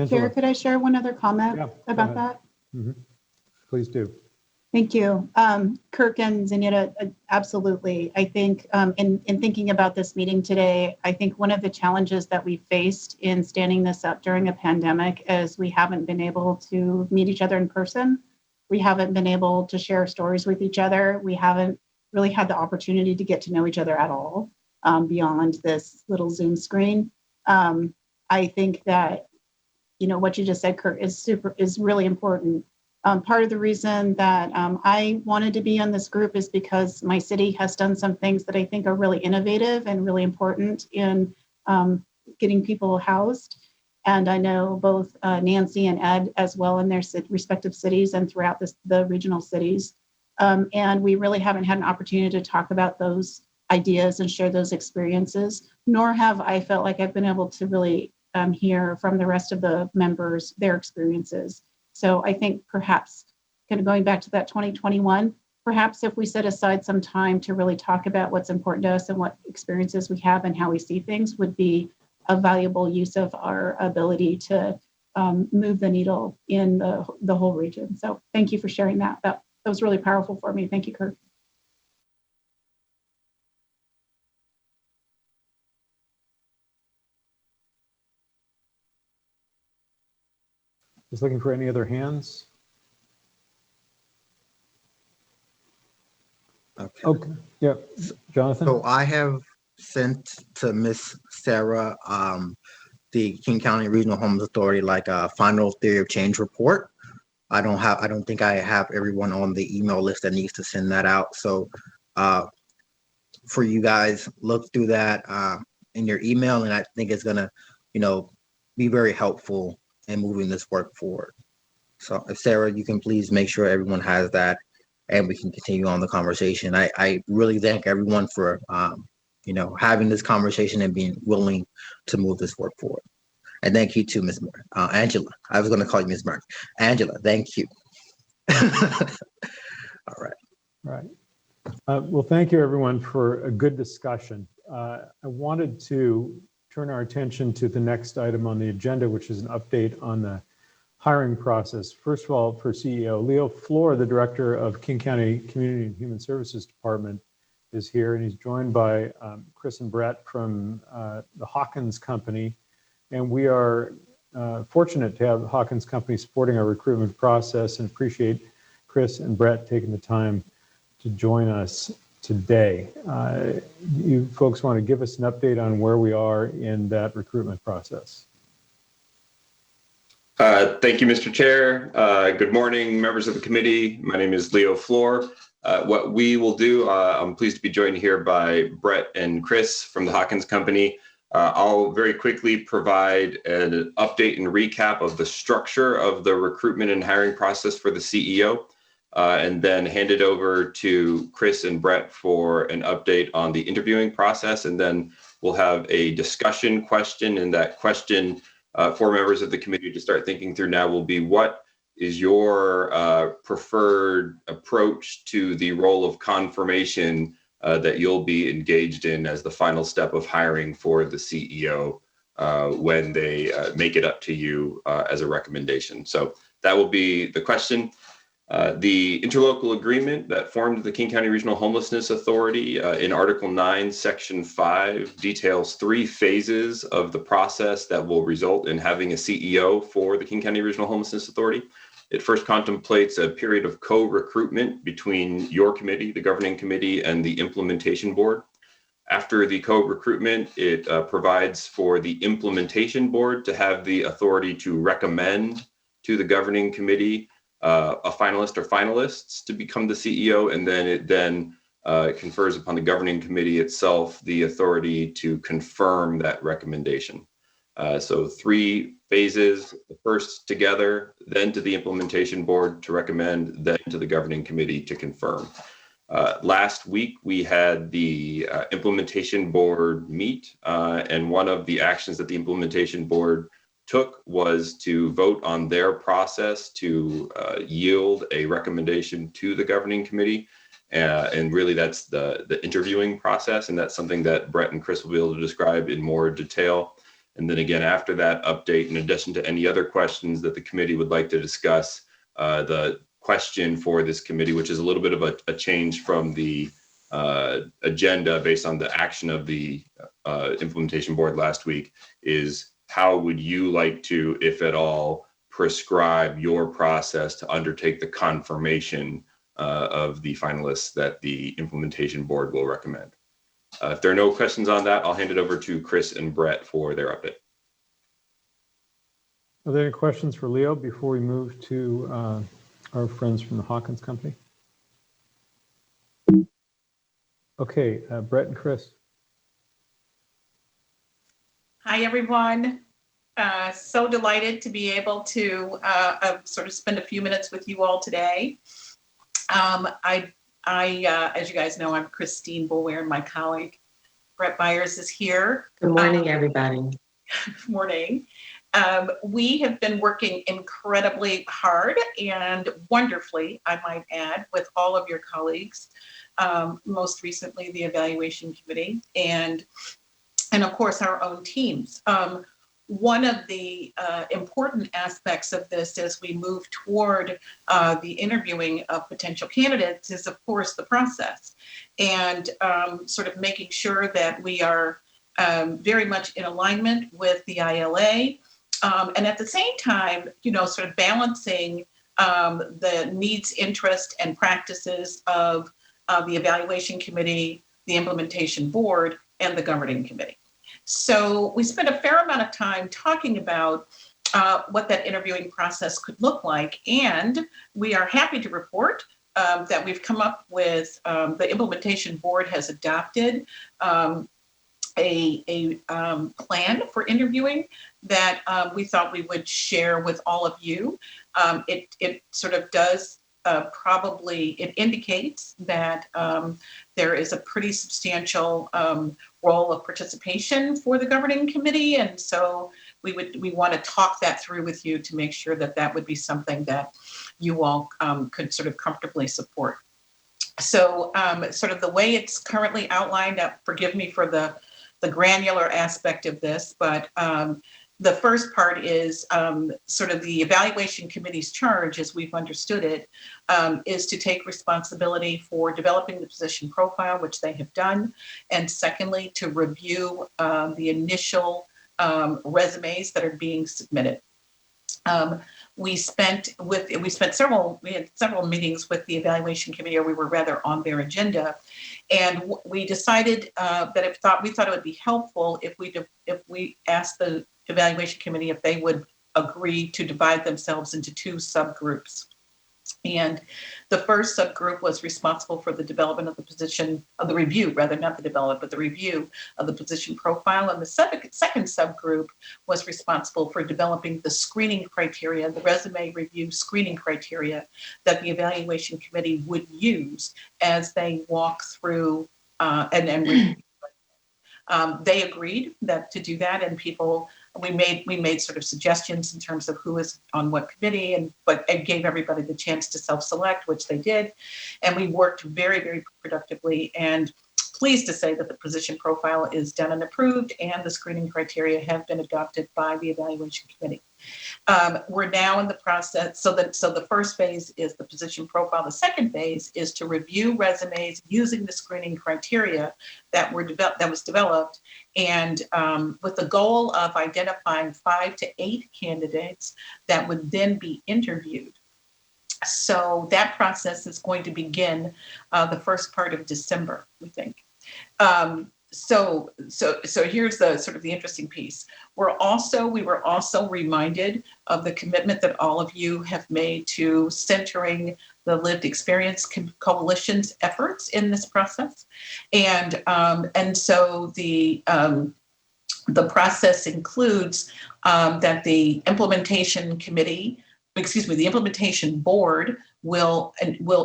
Chair, could I share one other comment about ahead. that? Mm-hmm. Please do. Thank you. Kirk and Zanita, absolutely. I think in thinking about this meeting today, I think one of the challenges that we faced in standing this up during a pandemic is we haven't been able to meet each other in person. We haven't been able to share stories with each other. We haven't really had the opportunity to get to know each other at all beyond this little Zoom screen. I think that, what you just said, Kirk, is really important. Part of the reason that I wanted to be on this group is because my city has done some things that I think are really innovative and really important in getting people housed. And I know both Nancy and Ed as well in their respective cities and throughout the regional cities. And we really haven't had an opportunity to talk about those ideas and share those experiences, nor have I felt like I've been able to really hear from the rest of the members, their experiences. So I think perhaps kind of going back to that 2021, perhaps if we set aside some time to really talk about what's important to us and what experiences we have and how we see things would be a valuable use of our ability to move the needle in the whole region. So thank you for sharing that. That was really powerful for me. Thank you, Kirk. Just looking for any other hands. Okay. Yeah, Jonathan. So I have sent to Miss Sarah the King County Regional Homeless Authority like a final theory of change report. I don't think I have everyone on the email list that needs to send that out. So for you guys, look through that in your email, and I think it's gonna, be very helpful in moving this work forward. So if Sarah, you can please make sure everyone has that and we can continue on the conversation. I really thank everyone for, having this conversation and being willing to move this work forward. And thank you to Ms. Angela. I was going to call you Ms. Mark. Angela, thank you. All right. Right. Well, thank you, everyone, for a good discussion. I wanted to turn our attention to the next item on the agenda, which is an update on the hiring process. First of all, for CEO, Leo Floor, the director of King County Community and Human Services Department, is here, and he's joined by Chris and Brett from the Hawkins Company. And we are fortunate to have Hawkins Company supporting our recruitment process, and appreciate Chris and Brett taking the time to join us today. You folks want to give us an update on where we are in that recruitment process? Thank you, Mr. Chair. Good morning, members of the committee. My name is Leo Floor. What we will do, I'm pleased to be joined here by Brett and Chris from the Hawkins Company. I'll very quickly provide an update and recap of the structure of the recruitment and hiring process for the CEO, and then hand it over to Chris and Brett for an update on the interviewing process. And then we'll have a discussion question, and that question for members of the committee to start thinking through now will be, what is your preferred approach to the role of confirmation that you'll be engaged in as the final step of hiring for the CEO when they make it up to you as a recommendation? So that will be the question. The interlocal agreement that formed the King County Regional Homelessness Authority in Article 9, Section 5 details 3 phases of the process that will result in having a CEO for the King County Regional Homelessness Authority. It first contemplates a period of co-recruitment between your committee, the governing committee, and the implementation board. After the co-recruitment, it provides for the implementation board to have the authority to recommend to the governing committee a finalist or finalists to become the CEO, and then it confers upon the governing committee itself the authority to confirm that recommendation. So 3 phases: the first together, then to the implementation board to recommend, then to the governing committee to confirm. Last week, we had the implementation board meet, and one of the actions that the implementation board took was to vote on their process to yield a recommendation to the governing committee. And really that's the interviewing process. And that's something that Brett and Chris will be able to describe in more detail. And then again, after that update, in addition to any other questions that the committee would like to discuss, the question for this committee, which is a little bit of a change from the agenda based on the action of the implementation board last week, is how would you like to, if at all, prescribe your process to undertake the confirmation of the finalists that the implementation board will recommend? If there are no questions on that, I'll hand it over to Chris and Brett for their update. Are there any questions for Leo before we move to our friends from the Hawkins Company? Okay, Brett and Chris. Hi, everyone. So delighted to be able to sort of spend a few minutes with you all today. As you guys know, I'm Christine Boulware, and my colleague Brett Byers is here. Good morning, everybody. Good morning. We have been working incredibly hard and wonderfully, I might add, with all of your colleagues, most recently the evaluation committee, and of course our own teams. One of the important aspects of this as we move toward the interviewing of potential candidates is, of course, the process, and sort of making sure that we are very much in alignment with the ILA, and at the same time, sort of balancing the needs, interest, and practices of the evaluation committee, the implementation board, and the governing committee. So we spent a fair amount of time talking about what that interviewing process could look like, and we are happy to report that we've come up with, the implementation board has adopted a plan for interviewing that we thought we would share with all of you. It sort of does it indicates that there is a pretty substantial role of participation for the governing committee. And so we want to talk that through with you to make sure that that would be something that you all could sort of comfortably support. So sort of the way it's currently outlined, forgive me for the granular aspect of this, but the first part is sort of the evaluation committee's charge, as we've understood it, is to take responsibility for developing the position profile, which they have done, and secondly, to review the initial resumes that are being submitted. We had several meetings with the evaluation committee, or we were rather on their agenda, and we decided that we thought it would be helpful if we asked the evaluation committee if they would agree to divide themselves into two subgroups. And the first subgroup was responsible for the development of the position, of the review, rather, not the development, but the review of the position profile. And the second subgroup was responsible for developing the screening criteria, the resume review screening criteria that the evaluation committee would use as they walk through and review. They agreed to do that, and we made sort of suggestions in terms of who is on what committee, but it gave everybody the chance to self-select, which they did, and we worked very, very productively. And pleased to say that the position profile is done and approved, and the screening criteria have been adopted by the evaluation committee. We're now in the process. So the first phase is the position profile. The second phase is to review resumes using the screening criteria that was developed, and with the goal of identifying 5 to 8 candidates that would then be interviewed. So that process is going to begin the first part of December, we think. So here's the sort of the interesting piece. We were also reminded of the commitment that all of you have made to centering the Lived Experience Coalition's efforts in this process, and so the process includes that the implementation board will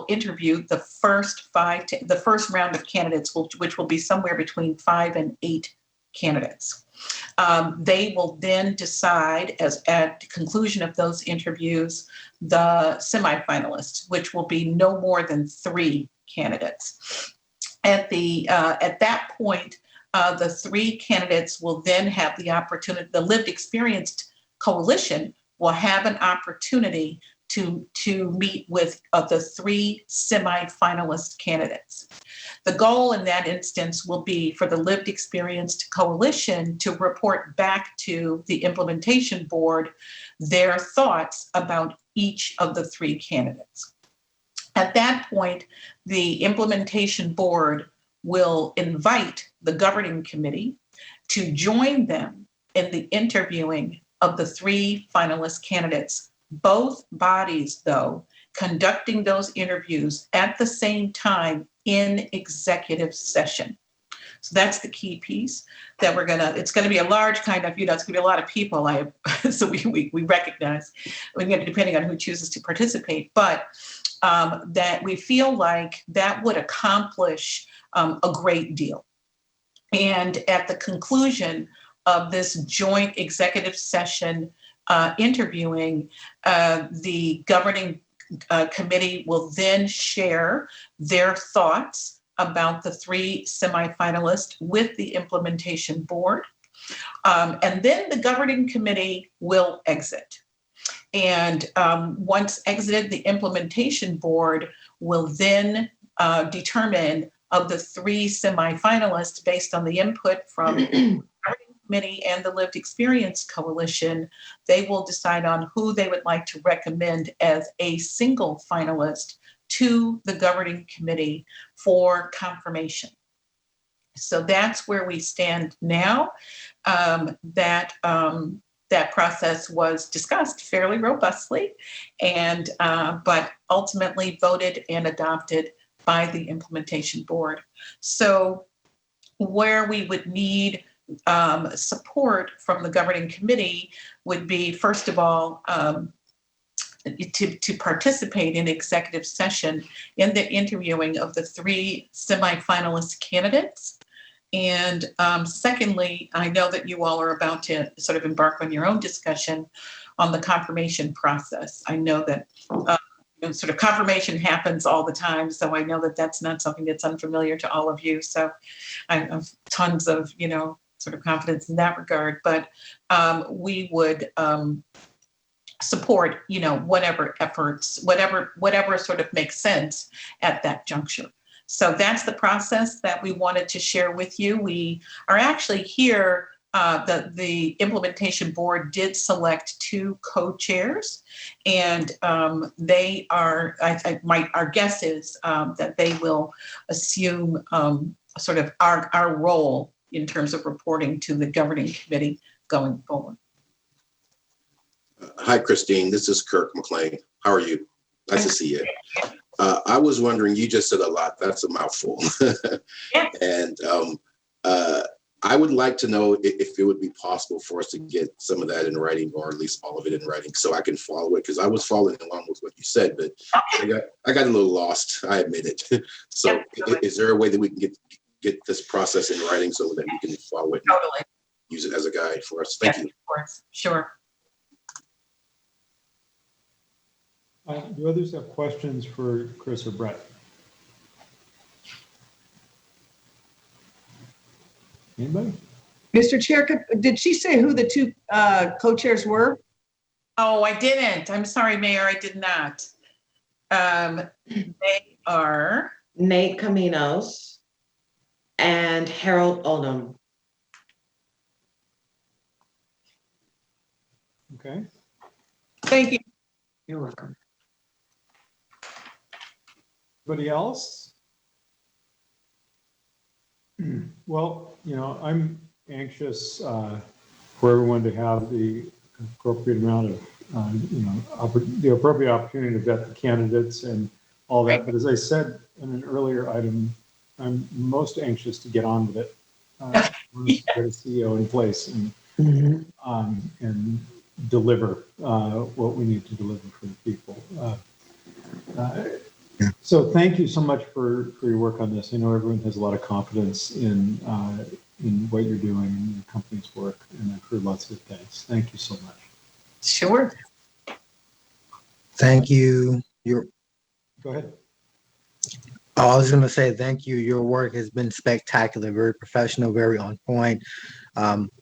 interview the first round of candidates, which will be somewhere between 5 and 8 candidates. They will then decide, at the conclusion of those interviews, the semifinalists, which will be no more than 3 candidates. At that point, the 3 candidates will then have the opportunity. The Lived Experience Coalition will have an opportunity to meet with the 3 semifinalist candidates. The goal in that instance will be for the Lived Experienced Coalition to report back to the implementation board their thoughts about each of the 3 candidates. At that point, the implementation board will invite the governing committee to join them in the interviewing of the 3 finalist candidates. Both bodies, though, conducting those interviews at the same time in executive session. So that's the key piece that it's going to be a large kind of, it's going to be a lot of people. So we recognize, depending on who chooses to participate, but that we feel like that would accomplish a great deal. And at the conclusion of this joint executive session interviewing, the governing committee will then share their thoughts about the 3 semifinalists with the implementation board. And then the governing committee will exit. And once exited, the implementation board will then determine, of the 3 semifinalists, based on the input from the governing committee and the Lived Experience Coalition, they will decide on who they would like to recommend as a single finalist to the governing committee for confirmation. So that's where we stand now. That process was discussed fairly robustly, and but ultimately voted and adopted by the implementation board. So where we would need support from the governing committee would be, first of all, to participate in executive session in the interviewing of the 3 semifinalist candidates, And secondly, I know that you all are about to sort of embark on your own discussion on the confirmation process. I know that sort of confirmation happens all the time, so I know that that's not something that's unfamiliar to all of you. So I have tons of sort of confidence in that regard. But we would support whatever efforts, whatever sort of makes sense at that juncture. So that's the process that we wanted to share with you. We are actually here. The implementation board did select 2 co-chairs, and they are. Our guess is that they will assume sort of our role in terms of reporting to the governing committee going forward. Hi, Christine. This is Kirk McLean. How are you? Nice to see you. I was wondering, you just said a lot. That's a mouthful. Yes. And I would like to know if it would be possible for us to get some of that in writing, or at least all of it in writing, so I can follow it, because I was following along with what you said, but I got a little lost. I admit it. So is there a way that we can get this process in writing so that we can follow it and use it as a guide for us? Thank you. Of course. Sure. Do others have questions for Chris or Brett? Anybody? Mr. Chair, did she say who the 2 co-chairs were? Oh, I didn't. I'm sorry, Mayor. I did not. They are Nate Caminos and Harold Odom. Okay. Thank you. You're welcome. Anybody else? Well, I'm anxious for everyone to have the appropriate amount of, the appropriate opportunity to vet the candidates and all that. But as I said in an earlier item, I'm most anxious to get on with it. Get a CEO in place and deliver what we need to deliver for the people. So thank you so much for your work on this. I know everyone has a lot of confidence in what you're doing and your company's work, and I've heard lots of things. Thank you so much. Sure. Thank you. Go ahead. Oh, I was going to say thank you. Your work has been spectacular, very professional, very on point,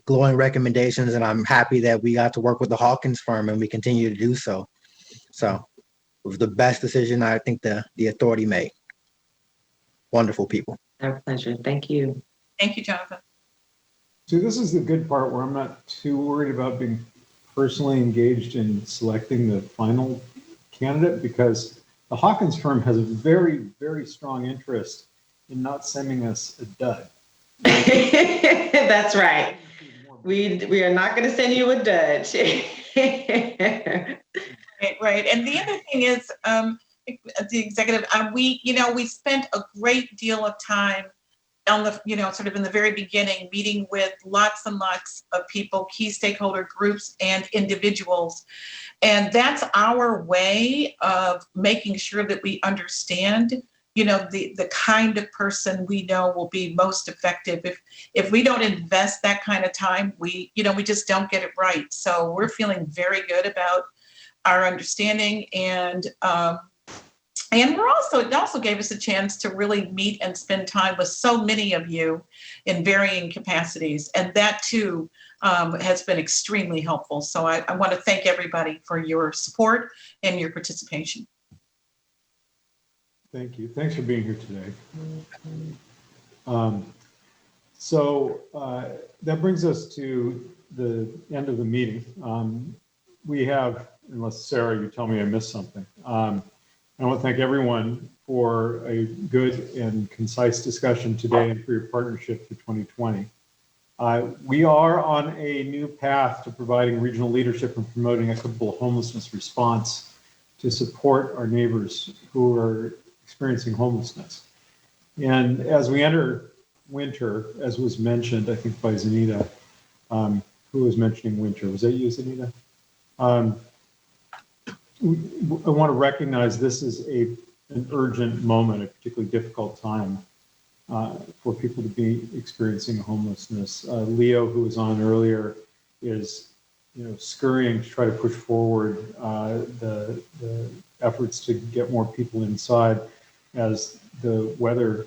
glowing recommendations, and I'm happy that we got to work with the Hawkins firm and we continue to do so. So it was the best decision I think the authority made. Wonderful people. Our pleasure. Thank you. Thank you, Jonathan. So this is the good part where I'm not too worried about being personally engaged in selecting the final candidate, because the Hawkins firm has a very, very strong interest in not sending us a dud. That's right. We are not going to send you a dud. Right. And the other thing is, the executive, we spent a great deal of time on the, sort of in the very beginning, meeting with lots and lots of people, key stakeholder groups and individuals. And that's our way of making sure that we understand, the kind of person we know will be most effective. If we don't invest that kind of time, we just don't get it right. So we're feeling very good about our understanding, and it also gave us a chance to really meet and spend time with so many of you in varying capacities, and that too has been extremely helpful. So I want to thank everybody for your support and your participation. Thank you. Thanks for being here today. So that brings us to the end of the meeting. We have, unless Sarah, you tell me I missed something. I want to thank everyone for a good and concise discussion today and for your partnership for 2020. We are on a new path to providing regional leadership and promoting equitable homelessness response to support our neighbors who are experiencing homelessness. And as we enter winter, as was mentioned, I think by Zanita, who was mentioning winter, was that you, Zanita? I want to recognize this is an urgent moment, a particularly difficult time for people to be experiencing homelessness. Leo, who was on earlier, is scurrying to try to push forward the efforts to get more people inside as the weather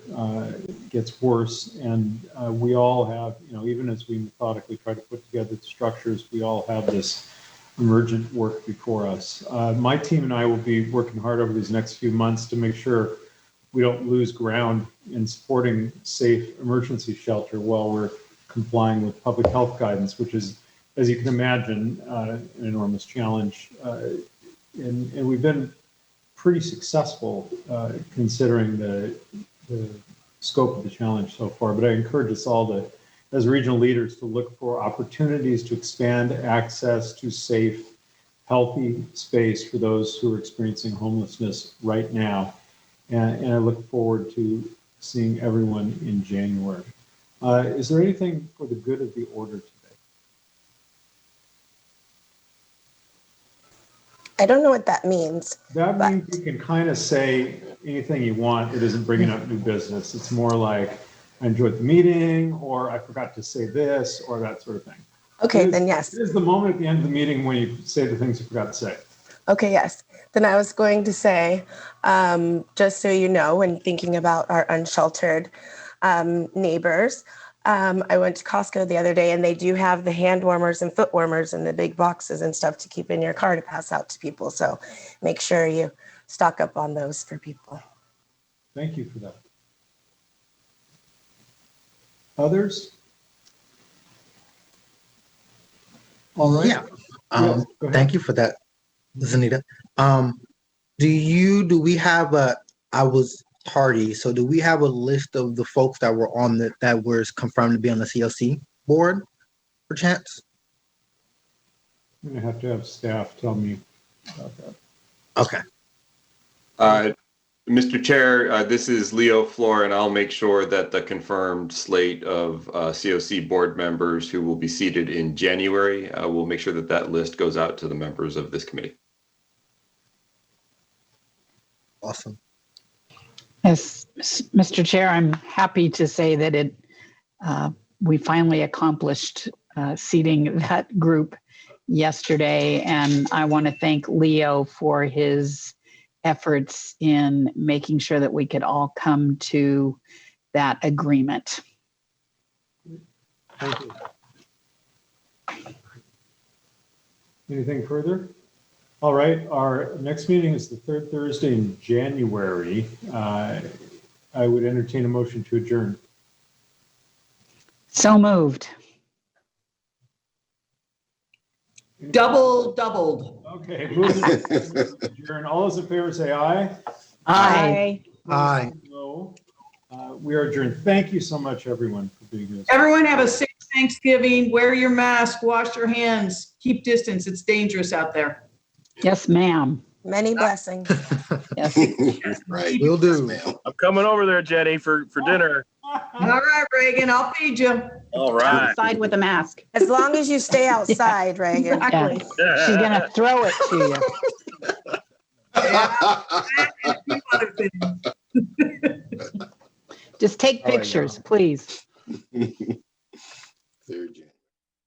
gets worse. And we all have, even as we methodically try to put together the structures, we all have this emergent work before us. My team and I will be working hard over these next few months to make sure we don't lose ground in supporting safe emergency shelter while we're complying with public health guidance, which is, as you can imagine, an enormous challenge. And we've been pretty successful considering the scope of the challenge so far. But I encourage us all to, as regional leaders, to look for opportunities to expand access to safe, healthy space for those who are experiencing homelessness right now. And I look forward to seeing everyone in January. Is there anything for the good of the order today? I don't know what that means. That means you can kind of say anything you want. It isn't bringing up new business. It's more like, I enjoyed the meeting, or I forgot to say this, or that sort of thing. Okay, then yes. It is the moment at the end of the meeting when you say the things you forgot to say. Okay, yes. Then I was going to say, just so you know, when thinking about our unsheltered neighbors, I went to Costco the other day and they do have the hand warmers and foot warmers in the big boxes and stuff to keep in your car to pass out to people. So make sure you stock up on those for people. Thank you for that. Others? All right. Yeah. Yes, go ahead. Thank you for that, Zanita. Do we have I was tardy, so do we have a list of the folks that were that was confirmed to be on the CLC board, perchance? I'm gonna have to have staff tell me about that. Okay. Mr. Chair, this is Leo Floor, and I'll make sure that the confirmed slate of COC board members who will be seated in January, we'll make sure that that list goes out to the members of this committee. Awesome. Yes, Mr. Chair, I'm happy to say that we finally accomplished seating that group yesterday, and I want to thank Leo for his efforts in making sure that we could all come to that agreement. Thank you. Anything further? All right, our next meeting is the third Thursday in January. I would entertain a motion to adjourn. So moved. Doubled. Okay, moving to adjourn. All those in favor say aye. Aye. Aye. No. We are adjourned. Thank you so much, everyone, for being here. Everyone have a safe Thanksgiving. Wear your mask, wash your hands, keep distance. It's dangerous out there. Yes, ma'am. Many blessings. Yes. Right. Will do. I'm coming over there, Jenny, for dinner. All right, Reagan, I'll feed you. All right. Outside with a mask. As long as you stay outside, Reagan. Exactly. She's going to throw it to you. And a few other things. Just take pictures, please. Third January.